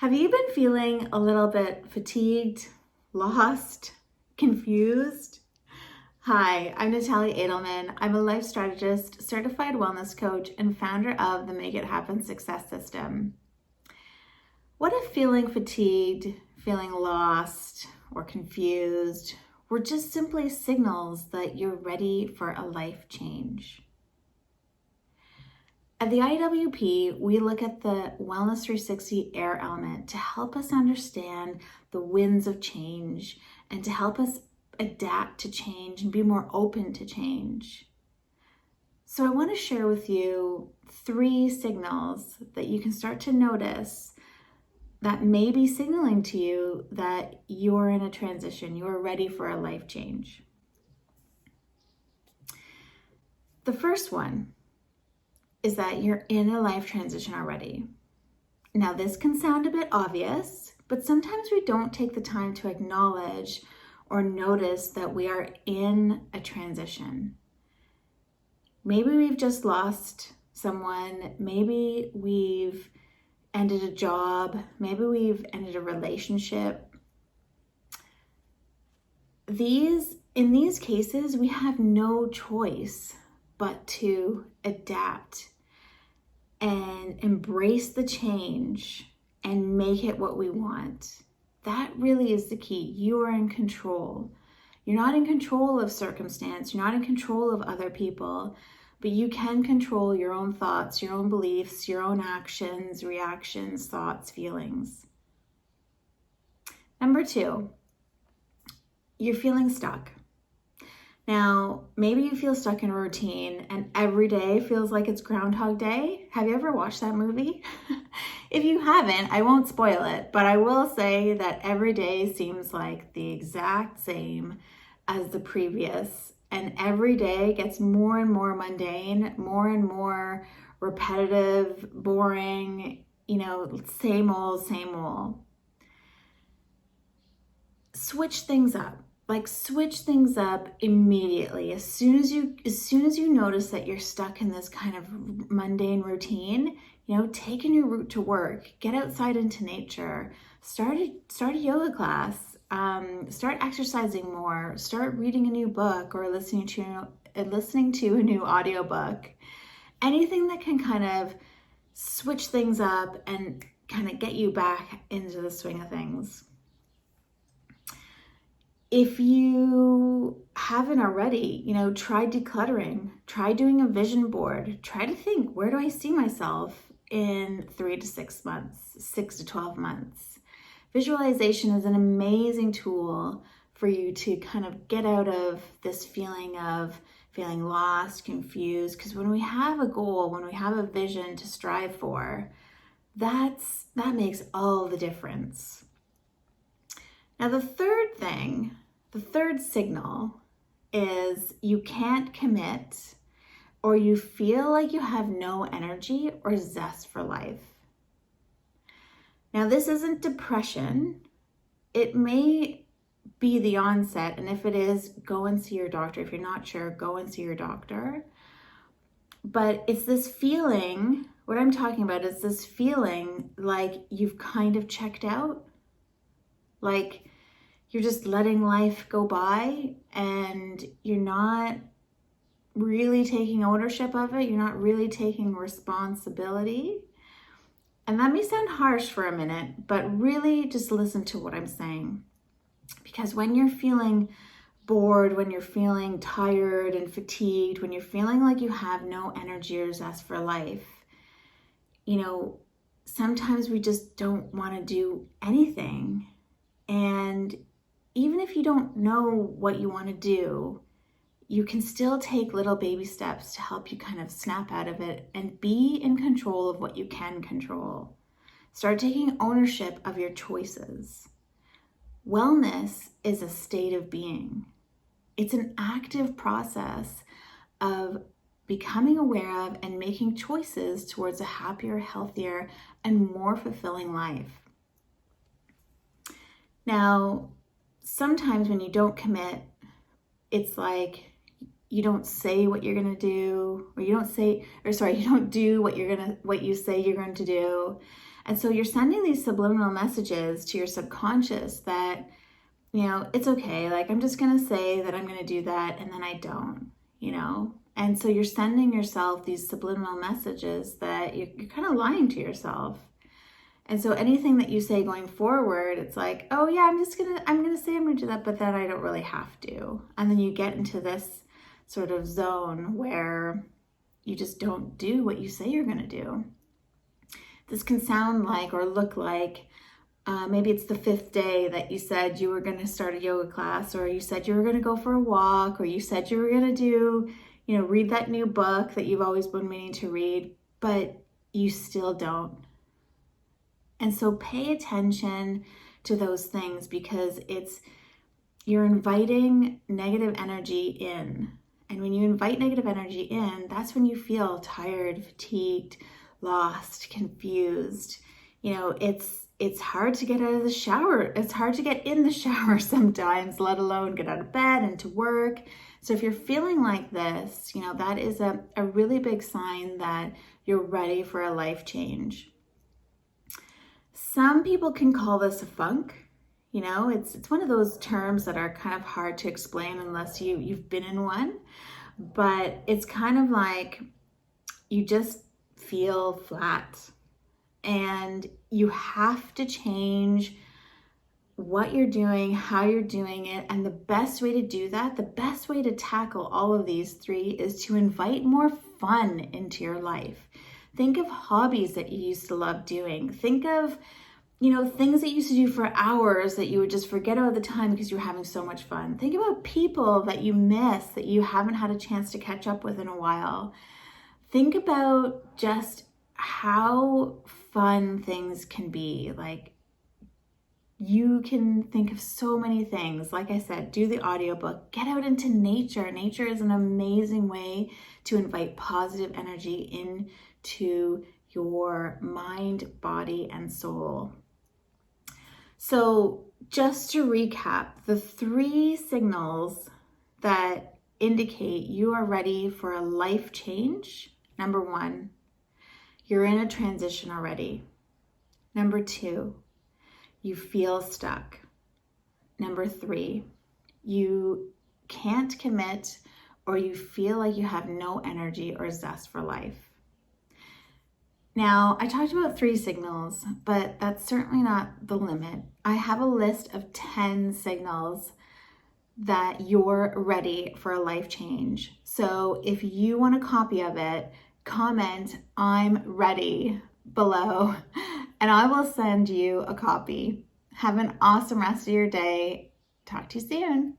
Have you been feeling a little bit fatigued, lost, confused? Hi, I'm Natalia Edelman. I'm a life strategist, certified wellness coach, and founder of the Make It Happen Success System. What if feeling fatigued, feeling lost, or confused were just simply signals that you're ready for a life change? At the IAWP, we look at the Wellness 360 AIR element to help us understand the winds of change and to help us adapt to change and be more open to change. So I want to share with you 3 signals that you can start to notice that may be signaling to you that you're in a transition, you're ready for a life change. The first one is that you're in a life transition already. Now, this can sound a bit obvious, but sometimes we don't take the time to acknowledge or notice that we are in a transition. Maybe we've just lost someone, maybe we've ended a job, maybe we've ended a relationship. In these cases, we have no choice but to adapt and embrace the change and make it what we want. That really is the key. You are in control. You're not in control of circumstance. You're not in control of other people, but you can control your own thoughts, your own beliefs, your own actions, reactions, thoughts, feelings. Number 2, you're feeling stuck. Now, maybe you feel stuck in a routine and every day feels like it's Groundhog Day. Have you ever watched that movie? If you haven't, I won't spoil it, but I will say that every day seems like the exact same as the previous, and every day gets more and more mundane, more and more repetitive, boring, same old, same old. Switch things up. Switch things up immediately. As soon as you notice that you're stuck in this kind of mundane routine, take a new route to work, get outside into nature, start a yoga class, start exercising more, start reading a new book or listening to a new audiobook. Anything that can kind of switch things up and kind of get you back into the swing of things. If you haven't already, try decluttering, try doing a vision board, try to think, where do I see myself in 3 to 6 months, 6 to 12 months? Visualization is an amazing tool for you to kind of get out of this feeling of feeling lost, confused, because when we have a goal, when we have a vision to strive for, that makes all the difference. Now, the third signal is you can't commit or you feel like you have no energy or zest for life. Now, this isn't depression. It may be the onset, and if it is, go and see your doctor. If you're not sure, go and see your doctor. But it's this feeling, what I'm talking about is this feeling like you've kind of checked out, like you're just letting life go by and you're not really taking ownership of it. You're not really taking responsibility. And that may sound harsh for a minute, but really just listen to what I'm saying. Because when you're feeling bored, when you're feeling tired and fatigued, when you're feeling like you have no energy or zest for life, sometimes we just don't want to do anything. And even if you don't know what you want to do, you can still take little baby steps to help you kind of snap out of it and be in control of what you can control. Start taking ownership of your choices. Wellness is a state of being. It's an active process of becoming aware of and making choices towards a happier, healthier, and more fulfilling life. Now, sometimes when you don't commit, it's like you don't say what you're going to do, or you don't do what you say you're going to do. And so you're sending these subliminal messages to your subconscious that, it's okay. Like, I'm just going to say that I'm going to do that, and then I don't, And so you're sending yourself these subliminal messages that you're kind of lying to yourself. And so anything that you say going forward, it's like, oh yeah, I'm going to say I'm going to do that, but then I don't really have to. And then you get into this sort of zone where you just don't do what you say you're going to do. This can sound like or look like maybe it's the 5th day that you said you were going to start a yoga class, or you said you were going to go for a walk, or you said you were going to do, read that new book that you've always been meaning to read, but you still don't. And so pay attention to those things, because you're inviting negative energy in. And when you invite negative energy in, that's when you feel tired, fatigued, lost, confused. It's hard to get out of the shower. It's hard to get in the shower sometimes, let alone get out of bed and to work. So if you're feeling like this, that is a really big sign that you're ready for a life change. Some people can call this a funk. It's one of those terms that are kind of hard to explain unless you've been in one. But it's kind of like you just feel flat. And you have to change what you're doing, how you're doing it. And the best way to do that, the best way to tackle all of these 3 is to invite more fun into your life. Think of hobbies that you used to love doing. Think of, things that you used to do for hours that you would just forget about the time because you were having so much fun. Think about people that you miss that you haven't had a chance to catch up with in a while. Think about just how fun things can be. Like, you can think of so many things. Like I said, do the audiobook, get out into nature. Nature is an amazing way to invite positive energy into your mind, body, and soul. So just to recap, the 3 signals that indicate you are ready for a life change. Number 1, you're in a transition already. Number 2, you feel stuck. Number 3, you can't commit, or you feel like you have no energy or zest for life. Now, I talked about 3 signals, but that's certainly not the limit. I have a list of 10 signals that you're ready for a life change. So if you want a copy of it, comment "I'm ready" below, and I will send you a copy. Have an awesome rest of your day. Talk to you soon.